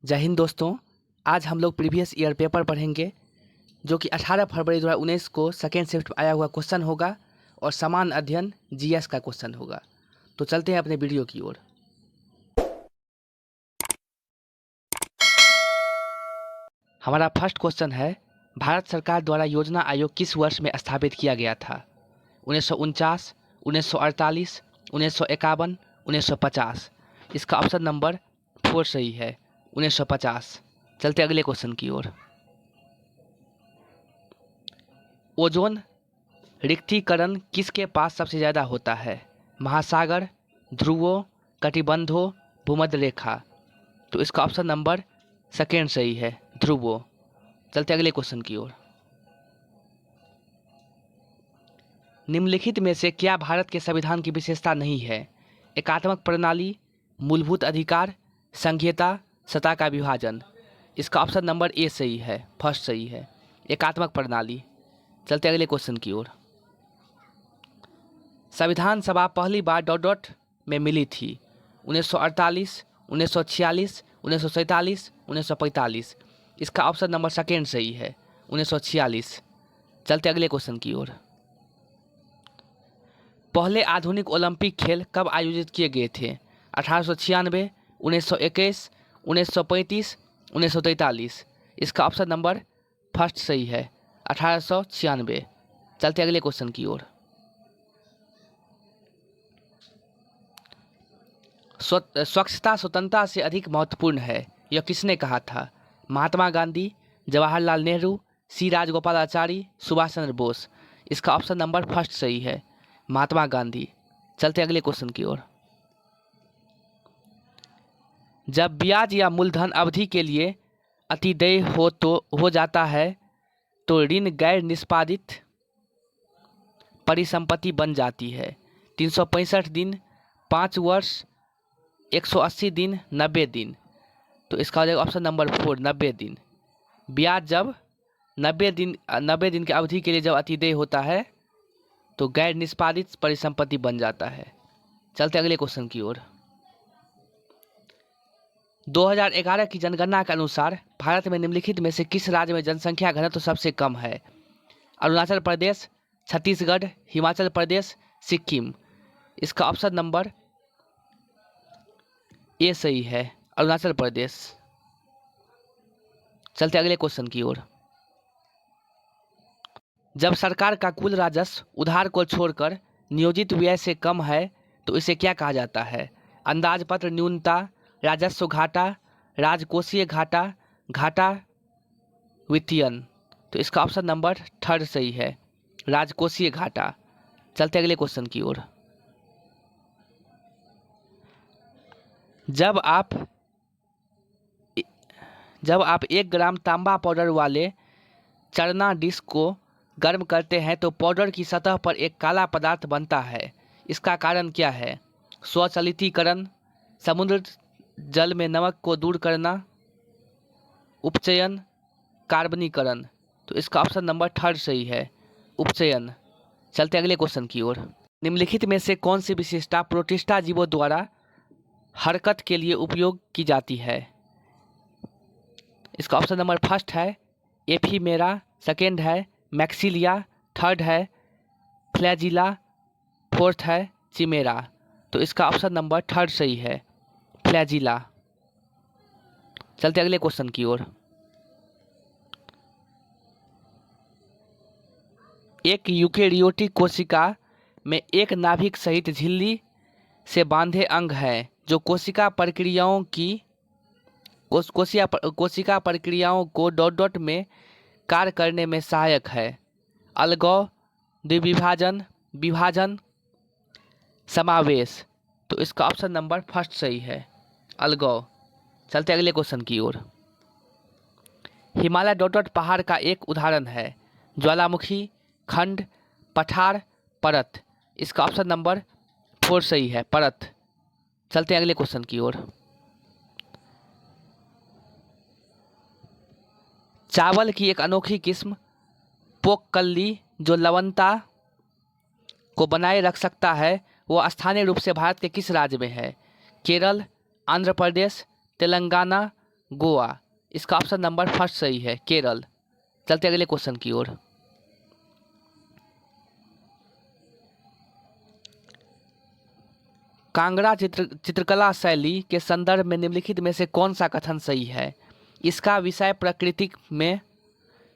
जय हिंद दोस्तों। आज हम लोग प्रीवियस ईयर पेपर पढ़ेंगे जो कि 18 फरवरी 2019 को सेकेंड शिफ्ट में आया हुआ क्वेश्चन होगा और समान अध्ययन जीएस का क्वेश्चन होगा। तो चलते हैं अपने वीडियो की ओर। हमारा फर्स्ट क्वेश्चन है, भारत सरकार द्वारा योजना आयोग किस वर्ष में स्थापित किया गया था? 1949, 1948, 1951, 1950। इसका ऑप्शन नंबर 4 सही है, 1950। चलते अगले क्वेश्चन की ओर। ओजोन रिक्तीकरण किसके पास सबसे ज़्यादा होता है? महासागर, ध्रुवों, कटिबंधों, भूमध्य रेखा। तो इसका ऑप्शन नंबर सेकेंड सही है, ध्रुवों। चलते अगले क्वेश्चन की ओर। निम्नलिखित में से क्या भारत के संविधान की विशेषता नहीं है? एकात्मक प्रणाली, मूलभूत अधिकार, संघीयता, सत्ता का विभाजन। इसका ऑप्शन नंबर ए सही है, फर्स्ट सही है, एकात्मक प्रणाली। चलते अगले क्वेश्चन की ओर। संविधान सभा पहली बार डॉट डॉट में मिली थी? 1948, 1946, 1947, 1945। इसका ऑप्शन नंबर सेकेंड सही है, 1946। चलते अगले क्वेश्चन की ओर। पहले आधुनिक ओलंपिक खेल कब आयोजित किए गए थे? 1896, 1921, 1935, 1943। इसका ऑप्शन नंबर फर्स्ट सही है, 1896। चलते अगले क्वेश्चन की ओर। स्वच्छता स्वतंत्रता से अधिक महत्वपूर्ण है, यह किसने कहा था? महात्मा गांधी, जवाहरलाल नेहरू, सी राजगोपालाचारी, सुभाष चंद्र बोस। इसका ऑप्शन नंबर फर्स्ट सही है, महात्मा गांधी। चलते अगले क्वेश्चन की ओर। जब ब्याज या मूलधन अवधि के लिए अतिदेय हो जाता है तो ऋण गैर निष्पादित परिसंपत्ति बन जाती है। 365 दिन, 5 वर्ष, 180 दिन, 90 दिन। तो इसका हो जाएगा ऑप्शन नंबर 4, 90 दिन। ब्याज जब 90 दिन की अवधि के लिए जब अतिदेय होता है तो गैर निष्पादित परिसंपत्ति बन जाता है। चलते अगले क्वेश्चन की ओर। 2011 की जनगणना के अनुसार भारत में निम्नलिखित में से किस राज्य में जनसंख्या घनत्व सबसे कम है? अरुणाचल प्रदेश, छत्तीसगढ़, हिमाचल प्रदेश, सिक्किम। इसका ऑप्शन नंबर ए सही है, अरुणाचल प्रदेश। चलते अगले क्वेश्चन की ओर। जब सरकार का कुल राजस्व उधार को छोड़कर नियोजित व्यय से कम है तो इसे क्या कहा जाता है? अंदाजपत्र न्यूनता, राजस्व घाटा, राजकोषीय घाटा, घाटा वित्तीयन। तो इसका ऑप्शन नंबर थर्ड सही है, राजकोषीय घाटा। चलते अगले क्वेश्चन की ओर। जब आप 1 ग्राम तांबा पाउडर वाले चरना डिश को गर्म करते हैं तो पाउडर की सतह पर एक काला पदार्थ बनता है, इसका कारण क्या है? स्वचालितीकरण, समुद्र जल में नमक को दूर करना, उपचयन, कार्बनीकरण। तो इसका ऑप्शन नंबर थर्ड सही है, उपचयन। चलते अगले क्वेश्चन की ओर। निम्नलिखित में से कौन सी विशेषता प्रोटिस्टा जीवों द्वारा हरकत के लिए उपयोग की जाती है? इसका ऑप्शन नंबर फर्स्ट है एफीमेरा, सेकेंड है मैक्सिलिया, थर्ड है फ्लैजिला, फोर्थ है चिमेरा। तो इसका ऑप्शन नंबर थर्ड सही है, फ्लैजिला। चलते अगले क्वेश्चन की ओर। एक यूकेरियोटिक कोशिका में एक नाभिक सहित झिल्ली से बांधे अंग है जो कोशिका प्रक्रियाओं को डॉट डॉट में कार्य करने में सहायक है। अलगाव, द्विविभाजन, विभाजन, समावेश। तो इसका ऑप्शन नंबर फर्स्ट सही है, अलगाव। चलते अगले क्वेश्चन की ओर। हिमालय डॉट डॉट पहाड़ का एक उदाहरण है? ज्वालामुखी, खंड, पठार, परत। इसका ऑप्शन नंबर 4 सही है, परत। चलते अगले क्वेश्चन की ओर। चावल की एक अनोखी किस्म पोककल्ली जो लवणता को बनाए रख सकता है वह स्थानीय रूप से भारत के किस राज्य में है? केरल, आंध्र प्रदेश, तेलंगाना, गोवा। इसका ऑप्शन नंबर फर्स्ट सही है, केरल। चलते अगले क्वेश्चन की ओर। कांगड़ा चित्रकला शैली के संदर्भ में निम्नलिखित में से कौन सा कथन सही है? इसका विषय प्राकृतिक में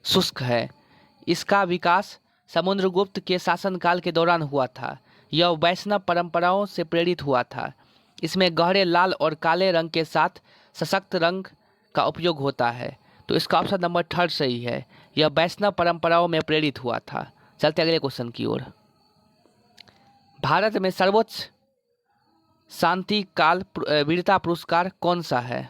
शुष्क है। इसका विकास समुद्रगुप्त के शासनकाल के दौरान हुआ था। यह वैष्णव परंपराओं से प्रेरित हुआ था। इसमें गहरे लाल और काले रंग के साथ सशक्त रंग का उपयोग होता है। तो इसका ऑप्शन नंबर थर्ड सही है, यह वैष्णव परंपराओं में प्रेरित हुआ था। चलते अगले क्वेश्चन की ओर। भारत में सर्वोच्च शांति काल वीरता पुरस्कार कौन सा है?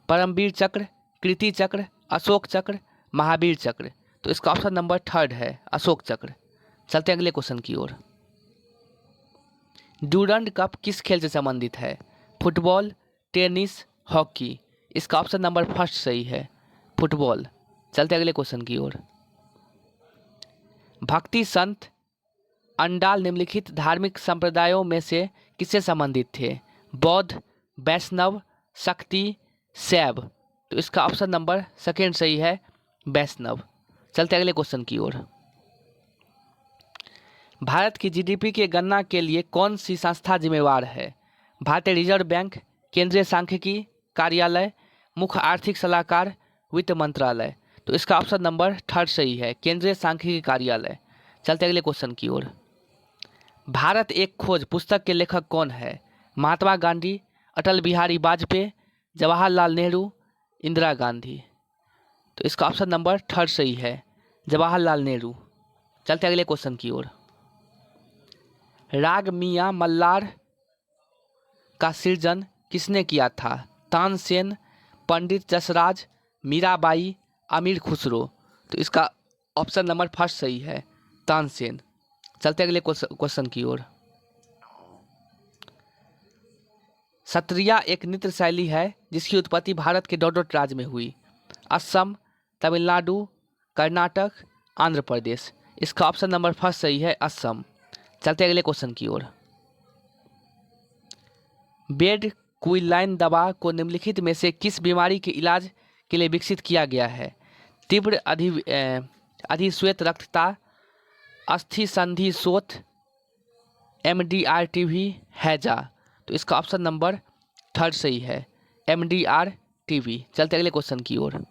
परमवीर चक्र, कीर्ति चक्र, अशोक चक्र, महावीर चक्र। तो इसका ऑप्शन नंबर थर्ड है, अशोक चक्र। चलते अगले क्वेश्चन की ओर। ड्यूरंड कप किस खेल से संबंधित है? Football, tennis, hockey. इसका ऑप्शन नंबर फर्स्ट सही है, फुटबॉल। चलते अगले क्वेश्चन की ओर। भक्ति संत अंडाल निम्नलिखित धार्मिक संप्रदायों में से किससे संबंधित थे? बौद्ध, वैष्णव, शक्ति, शैव। तो इसका ऑप्शन नंबर सेकेंड सही है, वैष्णव। चलते अगले क्वेश्चन की ओर। भारत की जीडीपी के गणना के लिए कौन सी संस्था जिम्मेवार है? भारतीय रिजर्व बैंक, केंद्रीय सांख्यिकी कार्यालय, मुख्य आर्थिक सलाहकार, वित्त मंत्रालय। तो इसका ऑप्शन नंबर थर्ड सही है, केंद्रीय सांख्यिकी कार्यालय। चलते अगले क्वेश्चन की ओर। भारत एक खोज पुस्तक के लेखक कौन है? महात्मा गांधी, अटल बिहारी वाजपेयी, जवाहरलाल नेहरू, इंदिरा गांधी। तो इसका ऑप्शन नंबर थर्ड सही है, जवाहरलाल नेहरू। चलते अगले क्वेश्चन की ओर। राग मियां मल्लार का सृजन किसने किया था? तानसेन, पंडित जसराज, मीराबाई, अमीर खुसरो। तो इसका ऑप्शन नंबर फर्स्ट सही है, तानसेन। चलते अगले क्वेश्चन की ओर। सत्रिया एक नृत्य शैली है जिसकी उत्पत्ति भारत के डोडोट राज्य में हुई। असम, तमिलनाडु, कर्नाटक, आंध्र प्रदेश। इसका ऑप्शन नंबर फर्स्ट सही है, असम। चलते अगले क्वेश्चन की ओर। बेड क्विलाइन दवा को निम्नलिखित में से किस बीमारी के इलाज के लिए विकसित किया गया है? तीव्र अधिश्वेत रक्तता, अस्थि संधि शोथ, MDR-TB, हैजा। तो इसका ऑप्शन नंबर थर्ड सही है, MDR-TB। चलते अगले क्वेश्चन की ओर।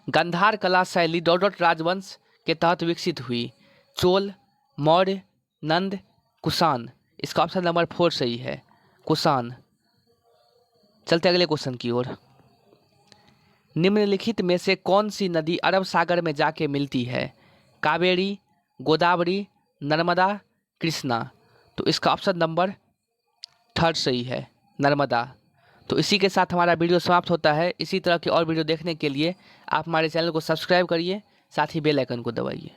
गांधार कला शैली डोडोट राजवंश के तहत विकसित हुई। चोल, मौर्य, नंद, कुषाण। इसका ऑप्शन नंबर 4 सही है, कुषाण। चलते अगले क्वेश्चन की ओर। निम्नलिखित में से कौन सी नदी अरब सागर में जाके मिलती है? कावेरी, गोदावरी, नर्मदा, कृष्णा। तो इसका ऑप्शन नंबर थर्ड सही है, नर्मदा। तो इसी के साथ हमारा वीडियो समाप्त होता है। इसी तरह के और वीडियो देखने के लिए आप हमारे चैनल को सब्सक्राइब करिए, साथ ही बेल आइकन को दबाइए।